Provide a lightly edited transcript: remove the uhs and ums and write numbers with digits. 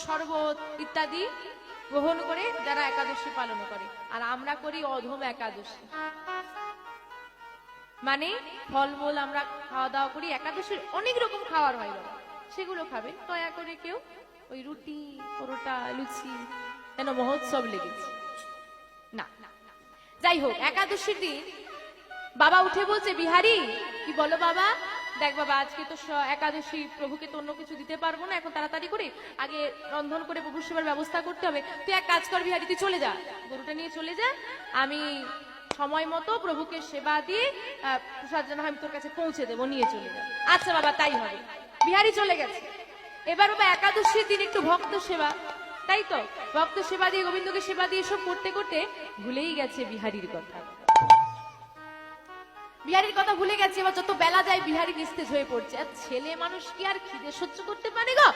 শরবত ইত্যাদি গ্রহণ করে যারা একাদশী পালন করে। আর আমরা করি অধম একাদশী, মানে ফলমূল আমরা খাওয়া দাওয়া করি। একাদশীর অনেক রকম খাবার হয় বাবা, সেগুলো খাবে দয়া করে কেউ। ওই রুটি পরোটা লুচি যেন মহোৎসব লেগেছে না। যাই হোক, একাদশীর দিন বাবা উঠে বলছে, বিহারি কি বলো বাবা? দেখ বাবা, আজকে তো একাদশী, প্রভুকে তো অন্য কিছু দিতে পারবো না, এখন তাড়াতাড়ি করে আগে রন্ধন করে প্রভু সেবার ব্যবস্থা করতে হবে। তুই এক কাজ কর বিহারি, তুই চলে যা, গরুটা নিয়ে চলে যা, আমি সময় মতো প্রভুকে সেবা দিয়ে প্রসাদ যেন আমি তোর কাছে পৌঁছে দেবো, নিয়ে চলে যা। আচ্ছা বাবা, তাই হবে। বিহারি চলে গেছে। এবার বাবা একাদশীর দিন একটু ভক্ত সেবা, তাই তো ভক্ত সেবা দিয়ে, গোবিন্দকে সেবা দিয়ে সব করতে করতে ভুলেই গেছে বিহারির কথা। বিহারির কথা ভুলে গেছে। এবার যত বেলা যায় বিহারি নিস্তেজ হয়ে পড়ছে। আর ছেলে মানুষ কি আর খিদে সহ্য করতে পারে গো?